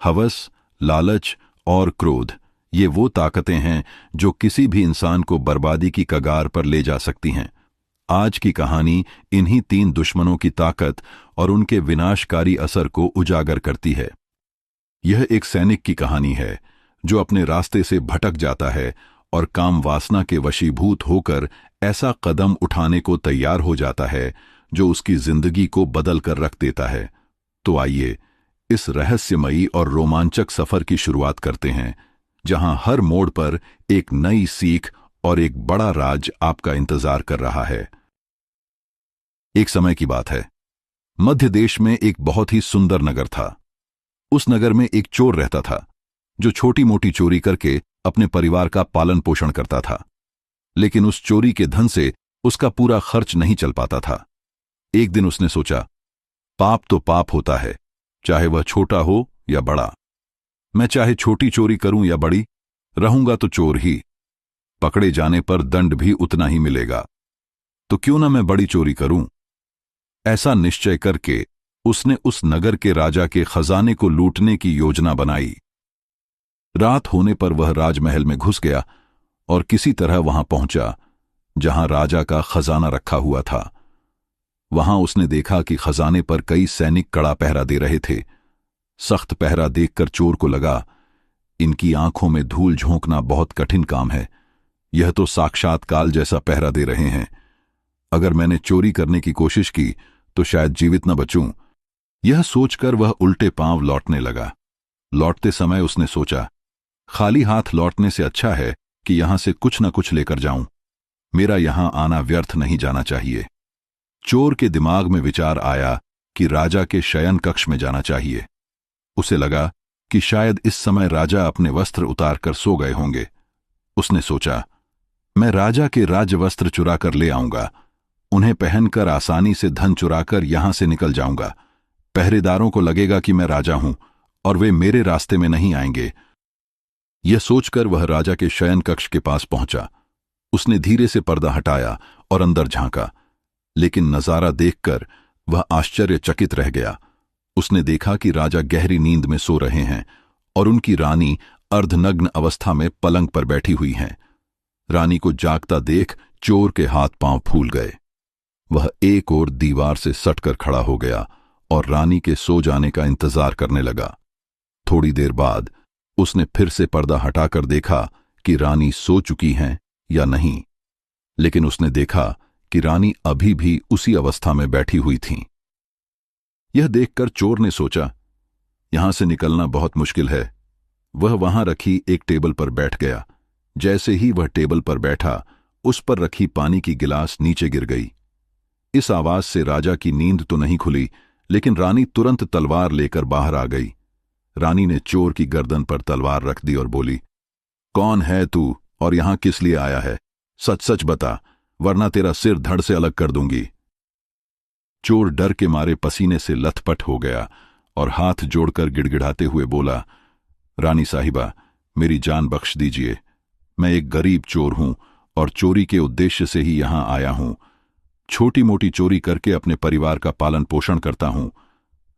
हवस, लालच और क्रोध, ये वो ताकतें हैं जो किसी भी इंसान को बर्बादी की कगार पर ले जा सकती हैं। आज की कहानी इन्हीं 3 दुश्मनों की ताकत और उनके विनाशकारी असर को उजागर करती है। यह एक सैनिक की कहानी है जो अपने रास्ते से भटक जाता है और काम वासना के वशीभूत होकर ऐसा कदम उठाने को तैयार हो जाता है जो उसकी जिंदगी को बदल कर रख देता है। तो आइए इस रहस्यमयी और रोमांचक सफर की शुरुआत करते हैं, जहां हर मोड़ पर एक नई सीख और एक बड़ा राज आपका इंतजार कर रहा है। एक समय की बात है, मध्य देश में एक बहुत ही सुंदर नगर था। उस नगर में एक चोर रहता था जो छोटी मोटी चोरी करके अपने परिवार का पालन पोषण करता था, लेकिन उस चोरी के धन से उसका पूरा खर्च नहीं चल पाता था। एक दिन उसने सोचा, पाप तो पाप होता है, चाहे वह छोटा हो या बड़ा। मैं चाहे छोटी चोरी करूं या बड़ी, रहूंगा तो चोर ही। पकड़े जाने पर दंड भी उतना ही मिलेगा, तो क्यों ना मैं बड़ी चोरी करूं। ऐसा निश्चय करके उसने उस नगर के राजा के खजाने को लूटने की योजना बनाई। रात होने पर वह राजमहल में घुस गया और किसी तरह वहां पहुंचा जहां राजा का खजाना रखा हुआ था। वहां उसने देखा कि खजाने पर कई सैनिक कड़ा पहरा दे रहे थे। सख्त पहरा देखकर चोर को लगा, इनकी आंखों में धूल झोंकना बहुत कठिन काम है। यह तो साक्षात काल जैसा पहरा दे रहे हैं। अगर मैंने चोरी करने की कोशिश की तो शायद जीवित न बचूं। यह सोचकर वह उल्टे पांव लौटने लगा। लौटते समय उसने सोचा, खाली हाथ लौटने से अच्छा है कि यहां से कुछ न कुछ लेकर जाऊं। मेरा यहां आना व्यर्थ नहीं जाना चाहिए। चोर के दिमाग में विचार आया कि राजा के शयन कक्ष में जाना चाहिए। उसे लगा कि शायद इस समय राजा अपने वस्त्र उतारकर सो गए होंगे। उसने सोचा, मैं राजा के राजवस्त्र चुरा कर ले आऊंगा। उन्हें पहनकर आसानी से धन चुराकर यहां से निकल जाऊंगा। पहरेदारों को लगेगा कि मैं राजा हूं और वे मेरे रास्ते में नहीं आएंगे। यह सोचकर वह राजा के शयन कक्ष के पास पहुंचा। उसने धीरे से पर्दा हटाया और अंदर झांका, लेकिन नजारा देखकर वह आश्चर्यचकित रह गया। उसने देखा कि राजा गहरी नींद में सो रहे हैं और उनकी रानी अर्धनग्न अवस्था में पलंग पर बैठी हुई हैं। रानी को जागता देख चोर के हाथ पांव फूल गए। वह एक ओर दीवार से सटकर खड़ा हो गया और रानी के सो जाने का इंतजार करने लगा। थोड़ी देर बाद उसने फिर से पर्दा हटाकर देखा कि रानी सो चुकी हैं या नहीं, लेकिन उसने देखा कि रानी अभी भी उसी अवस्था में बैठी हुई थीं। यह देखकर चोर ने सोचा, यहां से निकलना बहुत मुश्किल है। वह वहां रखी एक टेबल पर बैठ गया। जैसे ही वह टेबल पर बैठा, उस पर रखी पानी की गिलास नीचे गिर गई। इस आवाज से राजा की नींद तो नहीं खुली, लेकिन रानी तुरंत तलवार लेकर बाहर आ गई। रानी ने चोर की गर्दन पर तलवार रख दी और बोली, कौन है तू और यहां किस लिए आया है? सच सच बता, वरना तेरा सिर धड़ से अलग कर दूंगी। चोर डर के मारे पसीने से लथपथ हो गया और हाथ जोड़कर गिड़गिड़ाते हुए बोला, रानी साहिबा, मेरी जान बख्श दीजिए। मैं एक गरीब चोर हूं और चोरी के उद्देश्य से ही यहां आया हूं। छोटी मोटी चोरी करके अपने परिवार का पालन पोषण करता हूं।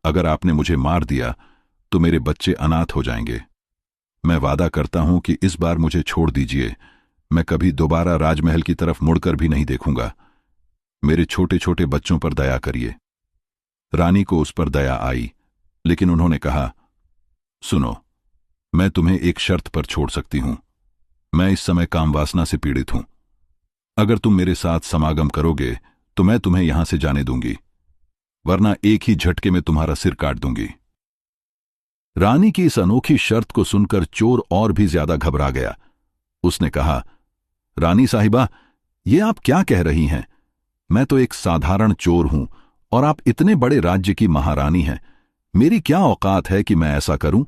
अगर आपने मुझे मार दिया तो मेरे बच्चे अनाथ हो जाएंगे। मैं वादा करता हूं कि इस बार मुझे छोड़ दीजिए। मैं कभी दोबारा राजमहल की तरफ मुड़कर भी नहीं देखूंगा। मेरे छोटे छोटे बच्चों पर दया करिए। रानी को उस पर दया आई, लेकिन उन्होंने कहा, सुनो, मैं तुम्हें एक शर्त पर छोड़ सकती हूं। मैं इस समय काम वासना से पीड़ित हूं। अगर तुम मेरे साथ समागम करोगे तो मैं तुम्हें यहां से जाने दूंगी, वरना एक ही झटके में तुम्हारा सिर काट दूंगी। रानी की इस अनोखी शर्त को सुनकर चोर और भी ज्यादा घबरा गया। उसने कहा, रानी साहिबा, ये आप क्या कह रही हैं? मैं तो एक साधारण चोर हूं और आप इतने बड़े राज्य की महारानी हैं। मेरी क्या औकात है कि मैं ऐसा करूं?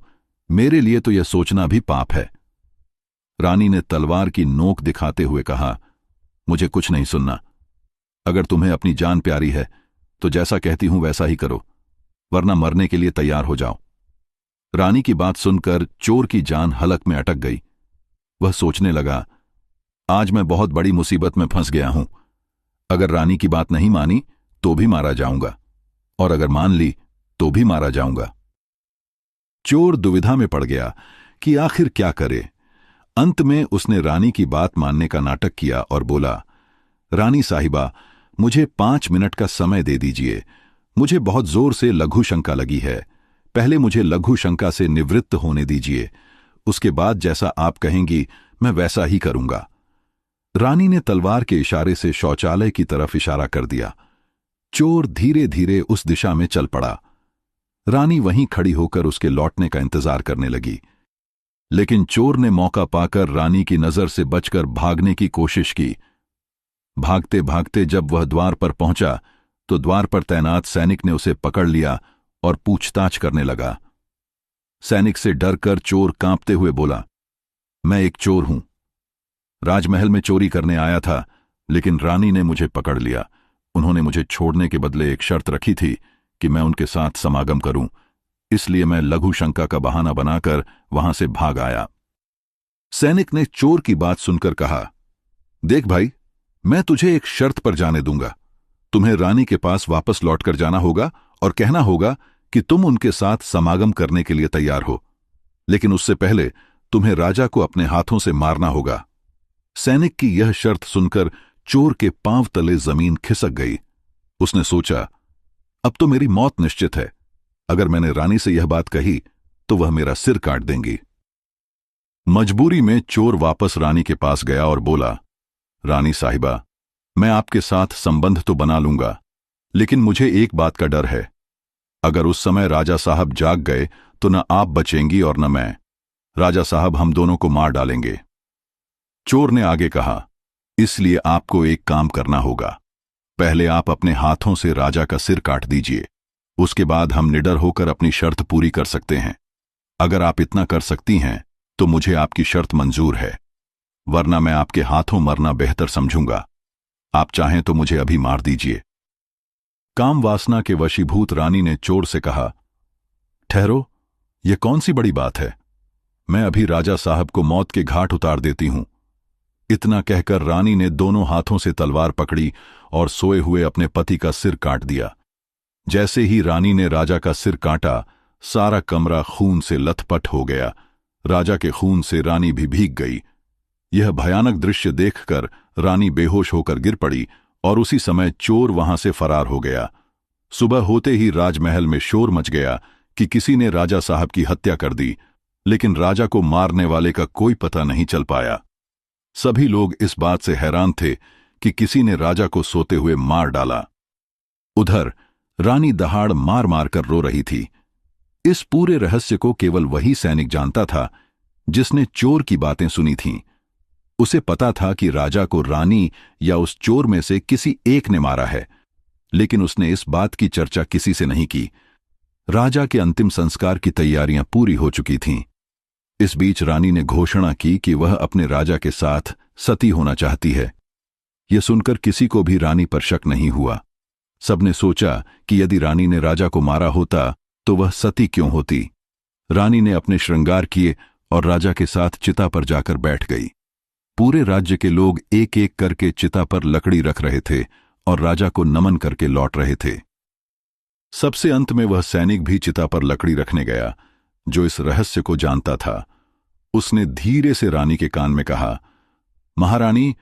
मेरे लिए तो यह सोचना भी पाप है। रानी ने तलवार की नोक दिखाते हुए कहा, मुझे कुछ नहीं सुनना। अगर तुम्हें अपनी जान प्यारी है तो जैसा कहती हूं वैसा ही करो, वरना मरने के लिए तैयार हो जाओ। रानी की बात सुनकर चोर की जान हलक में अटक गई। वह सोचने लगा, आज मैं बहुत बड़ी मुसीबत में फंस गया हूं। अगर रानी की बात नहीं मानी तो भी मारा जाऊंगा, और अगर मान ली तो भी मारा जाऊंगा। चोर दुविधा में पड़ गया कि आखिर क्या करे। अंत में उसने रानी की बात मानने का नाटक किया और बोला, रानी साहिबा, मुझे 5 मिनट का समय दे दीजिए। मुझे बहुत जोर से लघु शंका लगी है। पहले मुझे लघु शंका से निवृत्त होने दीजिए, उसके बाद जैसा आप कहेंगी मैं वैसा ही करूंगा। रानी ने तलवार के इशारे से शौचालय की तरफ इशारा कर दिया। चोर धीरे धीरे उस दिशा में चल पड़ा। रानी वहीं खड़ी होकर उसके लौटने का इंतजार करने लगी, लेकिन चोर ने मौका पाकर रानी की नजर से बचकर भागने की कोशिश की। भागते भागते जब वह द्वार पर पहुंचा तो द्वार पर तैनात सैनिक ने उसे पकड़ लिया और पूछताछ करने लगा। सैनिक से डरकर चोर कांपते हुए बोला, मैं एक चोर हूं, राजमहल में चोरी करने आया था, लेकिन रानी ने मुझे पकड़ लिया। उन्होंने मुझे छोड़ने के बदले एक शर्त रखी थी कि मैं उनके साथ समागम करूं, इसलिए मैं लघु शंका का बहाना बनाकर वहां से भाग आया। सैनिक ने चोर की बात सुनकर कहा, देख भाई, मैं तुझे एक शर्त पर जाने दूंगा। तुम्हें रानी के पास वापस लौटकर जाना होगा और कहना होगा कि तुम उनके साथ समागम करने के लिए तैयार हो, लेकिन उससे पहले तुम्हें राजा को अपने हाथों से मारना होगा। सैनिक की यह शर्त सुनकर चोर के पांव तले जमीन खिसक गई। उसने सोचा, अब तो मेरी मौत निश्चित है। अगर मैंने रानी से यह बात कही तो वह मेरा सिर काट देंगी। मजबूरी में चोर वापस रानी के पास गया और बोला, रानी साहिबा, मैं आपके साथ संबंध तो बना लूंगा, लेकिन मुझे एक बात का डर है। अगर उस समय राजा साहब जाग गए तो न आप बचेंगी और न मैं। राजा साहब हम दोनों को मार डालेंगे। चोर ने आगे कहा, इसलिए आपको एक काम करना होगा। पहले आप अपने हाथों से राजा का सिर काट दीजिए, उसके बाद हम निडर होकर अपनी शर्त पूरी कर सकते हैं। अगर आप इतना कर सकती हैं तो मुझे आपकी शर्त मंजूर है, वरना मैं आपके हाथों मरना बेहतर समझूंगा। आप चाहें तो मुझे अभी मार दीजिए। काम वासना के वशीभूत रानी ने चोर से कहा, ठहरो, यह कौन सी बड़ी बात है? मैं अभी राजा साहब को मौत के घाट उतार देती हूं। इतना कहकर रानी ने दोनों हाथों से तलवार पकड़ी और सोए हुए अपने पति का सिर काट दिया। जैसे ही रानी ने राजा का सिर काटा, सारा कमरा खून से लथपथ हो गया। राजा के खून से रानी भी भीग गई। यह भयानक दृश्य देखकर रानी बेहोश होकर गिर पड़ी और उसी समय चोर वहां से फरार हो गया। सुबह होते ही राजमहल में शोर मच गया कि किसी ने राजा साहब की हत्या कर दी, लेकिन राजा को मारने वाले का कोई पता नहीं चल पाया। सभी लोग इस बात से हैरान थे कि किसी ने राजा को सोते हुए मार डाला। उधर रानी दहाड़ मार मार कर रो रही थी। इस पूरे रहस्य को केवल वही सैनिक जानता था जिसने चोर की बातें सुनी थीं। उसे पता था कि राजा को रानी या उस चोर में से किसी एक ने मारा है, लेकिन उसने इस बात की चर्चा किसी से नहीं की। राजा के अंतिम संस्कार की तैयारियां पूरी हो चुकी थीं। इस बीच रानी ने घोषणा की कि वह अपने राजा के साथ सती होना चाहती है। यह सुनकर किसी को भी रानी पर शक नहीं हुआ। सबने सोचा कि यदि रानी ने राजा को मारा होता तो वह सती क्यों होती। रानी ने अपने श्रृंगार किए और राजा के साथ चिता पर जाकर बैठ गई। पूरे राज्य के लोग एक एक करके चिता पर लकड़ी रख रहे थे और राजा को नमन करके लौट रहे थे। सबसे अंत में वह सैनिक भी चिता पर लकड़ी रखने गया जो इस रहस्य को जानता था। उसने धीरे से रानी के कान में कहा, महारानी,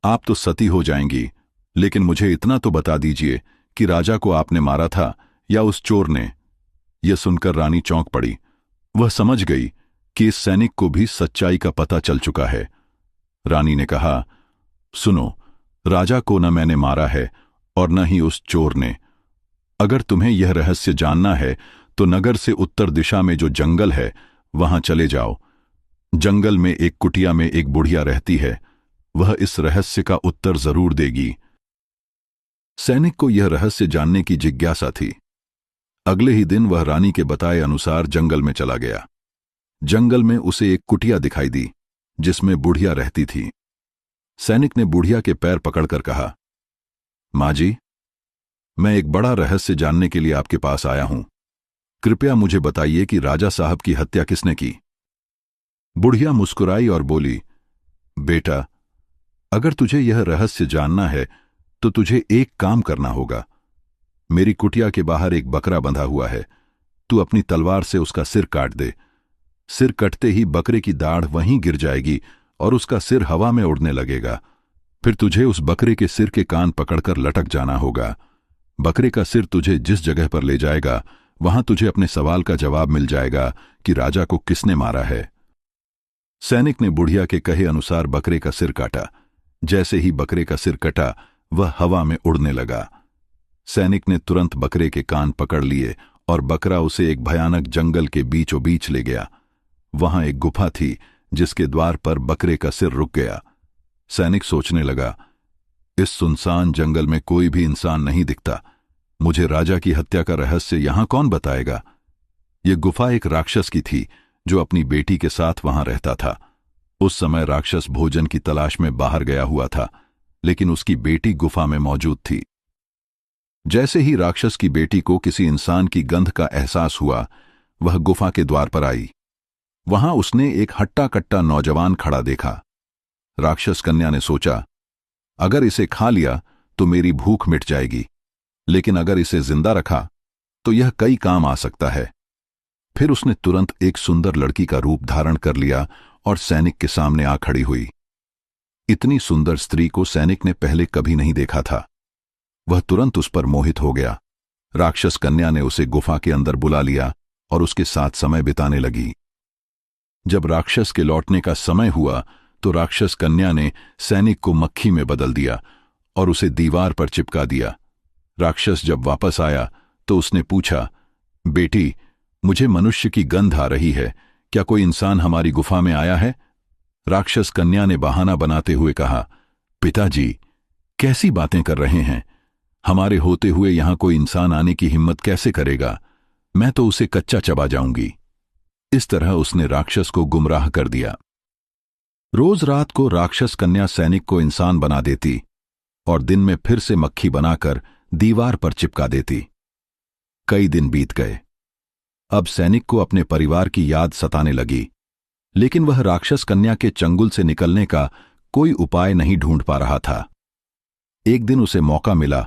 आप तो सती हो जाएंगी, लेकिन मुझे इतना तो बता दीजिए कि राजा को आपने मारा था या उस चोर ने। यह सुनकर रानी चौंक पड़ी। वह समझ गई कि इस सैनिक को भी सच्चाई का पता चल चुका है। रानी ने कहा, सुनो, राजा को न मैंने मारा है और न ही उस चोर ने। अगर तुम्हें यह रहस्य जानना है तो नगर से उत्तर दिशा में जो जंगल है वहां चले जाओ। जंगल में एक कुटिया में एक बुढ़िया रहती है, वह इस रहस्य का उत्तर जरूर देगी। सैनिक को यह रहस्य जानने की जिज्ञासा थी। अगले ही दिन वह रानी के बताए अनुसार जंगल में चला गया। जंगल में उसे एक कुटिया दिखाई दी जिसमें बुढ़िया रहती थी। सैनिक ने बुढ़िया के पैर पकड़कर कहा, माँ जी, मैं एक बड़ा रहस्य जानने के लिए आपके पास आया हूं। कृपया मुझे बताइए कि राजा साहब की हत्या किसने की। बुढ़िया मुस्कुराई और बोली, बेटा, अगर तुझे यह रहस्य जानना है तो तुझे एक काम करना होगा। मेरी कुटिया के बाहर एक बकरा बंधा हुआ है। तू अपनी तलवार से उसका सिर काट दे। सिर कटते ही बकरे की दाढ़ वहीं गिर जाएगी और उसका सिर हवा में उड़ने लगेगा। फिर तुझे उस बकरे के सिर के कान पकड़कर लटक जाना होगा। बकरे का सिर तुझे जिस जगह पर ले जाएगा वहां तुझे अपने सवाल का जवाब मिल जाएगा कि राजा को किसने मारा है। सैनिक ने बुढ़िया के कहे अनुसार बकरे का सिर काटा। जैसे ही बकरे का सिर कटा वह हवा में उड़ने लगा। सैनिक ने तुरंत बकरे के कान पकड़ लिए और बकरा उसे एक भयानक जंगल के बीचों बीच ले गया। वहां एक गुफा थी जिसके द्वार पर बकरे का सिर रुक गया। सैनिक सोचने लगा, इस सुनसान जंगल में कोई भी इंसान नहीं दिखता। मुझे राजा की हत्या का रहस्य यहां कौन बताएगा। यह गुफा एक राक्षस की थी जो अपनी बेटी के साथ वहां रहता था। उस समय राक्षस भोजन की तलाश में बाहर गया हुआ था, लेकिन उसकी बेटी गुफा में मौजूद थी। जैसे ही राक्षस की बेटी को किसी इंसान की गंध का एहसास हुआ, वह गुफा के द्वार पर आई। वहां उसने एक हट्टा कट्टा नौजवान खड़ा देखा। राक्षस कन्या ने सोचा, अगर इसे खा लिया तो मेरी भूख मिट जाएगी, लेकिन अगर इसे जिंदा रखा तो यह कई काम आ सकता है। फिर उसने तुरंत एक सुंदर लड़की का रूप धारण कर लिया और सैनिक के सामने आ खड़ी हुई। इतनी सुंदर स्त्री को सैनिक ने पहले कभी नहीं देखा था। वह तुरंत उस पर मोहित हो गया। राक्षस कन्या ने उसे गुफा के अंदर बुला लिया और उसके साथ समय बिताने लगी। जब राक्षस के लौटने का समय हुआ तो राक्षस कन्या ने सैनिक को मक्खी में बदल दिया और उसे दीवार पर चिपका दिया। राक्षस जब वापस आया तो उसने पूछा, बेटी, मुझे मनुष्य की गंध आ रही है, क्या कोई इंसान हमारी गुफा में आया है? राक्षस कन्या ने बहाना बनाते हुए कहा, पिताजी, कैसी बातें कर रहे हैं? हमारे होते हुए यहां कोई इंसान आने की हिम्मत कैसे करेगा? मैं तो उसे कच्चा चबा जाऊंगी। इस तरह उसने राक्षस को गुमराह कर दिया। रोज रात को राक्षस कन्या सैनिक को इंसान बना देती और दिन में फिर से मक्खी बनाकर दीवार पर चिपका देती। कई दिन बीत गए। अब सैनिक को अपने परिवार की याद सताने लगी, लेकिन वह राक्षस कन्या के चंगुल से निकलने का कोई उपाय नहीं ढूंढ पा रहा था। एक दिन उसे मौका मिला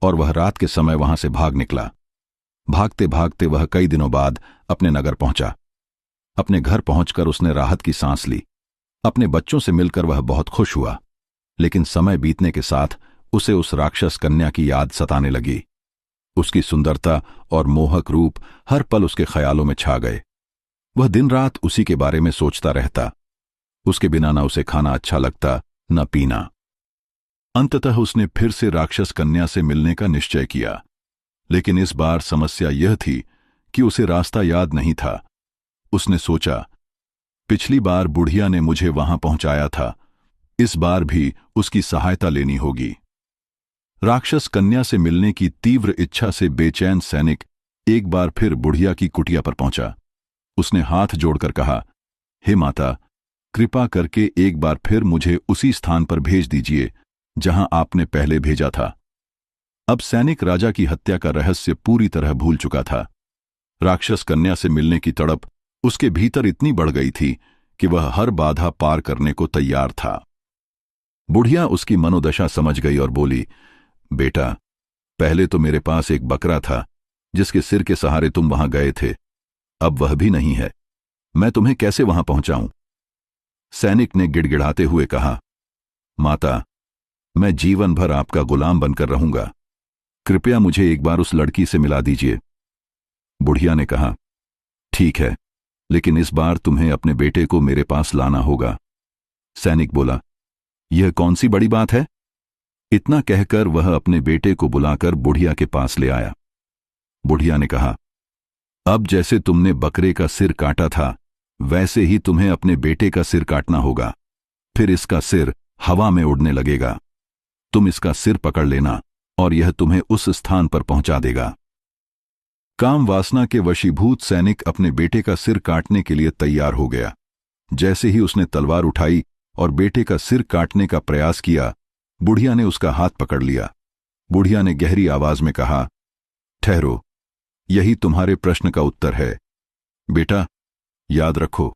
और वह रात के समय वहां से भाग निकला। भागते भागते वह कई दिनों बाद अपने नगर पहुंचा। अपने घर पहुंचकर उसने राहत की सांस ली। अपने बच्चों से मिलकर वह बहुत खुश हुआ, लेकिन समय बीतने के साथ उसे उस राक्षस कन्या की याद सताने लगी। उसकी सुंदरता और मोहक रूप हर पल उसके ख्यालों में छा गए। वह दिन रात उसी के बारे में सोचता रहता। उसके बिना न उसे खाना अच्छा लगता, न पीना। अंततः उसने फिर से राक्षस कन्या से मिलने का निश्चय किया, लेकिन इस बार समस्या यह थी कि उसे रास्ता याद नहीं था। उसने सोचा, पिछली बार बुढ़िया ने मुझे वहां पहुंचाया था, इस बार भी उसकी सहायता लेनी होगी। राक्षस कन्या से मिलने की तीव्र इच्छा से बेचैन सैनिक एक बार फिर बुढ़िया की कुटिया पर पहुंचा। उसने हाथ जोड़कर कहा, हे माता, कृपा करके एक बार फिर मुझे उसी स्थान पर भेज दीजिए जहां आपने पहले भेजा था। अब सैनिक राजा की हत्या का रहस्य पूरी तरह भूल चुका था। राक्षस कन्या से मिलने की तड़प उसके भीतर इतनी बढ़ गई थी कि वह हर बाधा पार करने को तैयार था। बुढ़िया उसकी मनोदशा समझ गई और बोली, बेटा, पहले तो मेरे पास एक बकरा था जिसके सिर के सहारे तुम वहां गए थे, अब वह भी नहीं है। मैं तुम्हें कैसे वहां पहुंचाऊं? सैनिक ने गिड़गिड़ाते हुए कहा, माता, मैं जीवन भर आपका गुलाम बनकर रहूंगा। कृपया मुझे एक बार उस लड़की से मिला दीजिए। बुढ़िया ने कहा, ठीक है, लेकिन इस बार तुम्हें अपने बेटे को मेरे पास लाना होगा। सैनिक बोला, यह कौन सी बड़ी बात है? इतना कहकर वह अपने बेटे को बुलाकर बुढ़िया के पास ले आया। बुढ़िया ने कहा, अब जैसे तुमने बकरे का सिर काटा था, वैसे ही तुम्हें अपने बेटे का सिर काटना होगा। फिर इसका सिर हवा में उड़ने लगेगा। तुम इसका सिर पकड़ लेना और यह तुम्हें उस स्थान पर पहुंचा देगा। काम वासना के वशीभूत सैनिक अपने बेटे का सिर काटने के लिए तैयार हो गया। जैसे ही उसने तलवार उठाई और बेटे का सिर काटने का प्रयास किया, बुढ़िया ने उसका हाथ पकड़ लिया। बुढ़िया ने गहरी आवाज में कहा, ठहरो, यही तुम्हारे प्रश्न का उत्तर है। बेटा, याद रखो,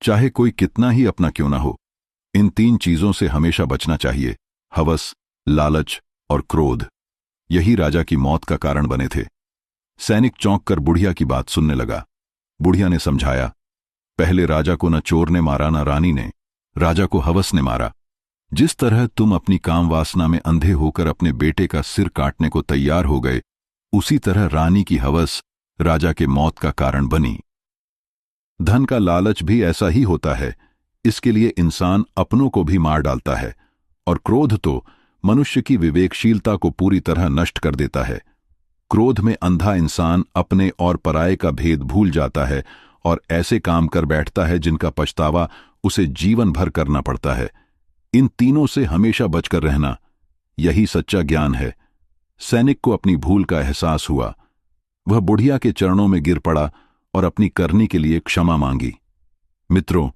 चाहे कोई कितना ही अपना क्यों ना हो, इन 3 चीजों से हमेशा बचना चाहिए: हवस, लालच और क्रोध। यही राजा की मौत का कारण बने थे। सैनिक चौंक कर बुढ़िया की बात सुनने लगा। बुढ़िया ने समझाया, पहले राजा को न चोर ने मारा न रानी ने, राजा को हवस ने मारा। जिस तरह तुम अपनी काम वासना में अंधे होकर अपने बेटे का सिर काटने को तैयार हो गए, उसी तरह रानी की हवस राजा के मौत का कारण बनी। धन का लालच भी ऐसा ही होता है। इसके लिए इंसान अपनों को भी मार डालता है, और क्रोध तो मनुष्य की विवेकशीलता को पूरी तरह नष्ट कर देता है। क्रोध में अंधा इंसान अपने और पराये का भेद भूल जाता है और ऐसे काम कर बैठता है जिनका पछतावा उसे जीवन भर करना पड़ता है। इन तीनों से हमेशा बचकर रहना, यही सच्चा ज्ञान है। सैनिक को अपनी भूल का एहसास हुआ। वह बुढ़िया के चरणों में गिर पड़ा और अपनी करनी के लिए क्षमा मांगी। मित्रों,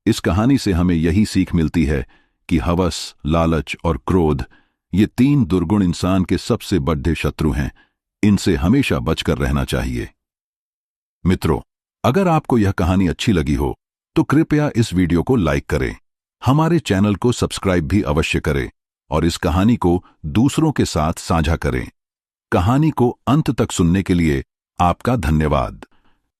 इस कहानी से हमें यही सीख मिलती है कि हवस, लालच और क्रोध, ये तीन दुर्गुण इंसान के सबसे बड़े शत्रु हैं। इनसे हमेशा बचकर रहना चाहिए। मित्रों, अगर आपको यह कहानी अच्छी लगी हो तो कृपया इस वीडियो को लाइक करें, हमारे चैनल को सब्सक्राइब भी अवश्य करें और इस कहानी को दूसरों के साथ साझा करें। कहानी को अंत तक सुनने के लिए आपका धन्यवाद।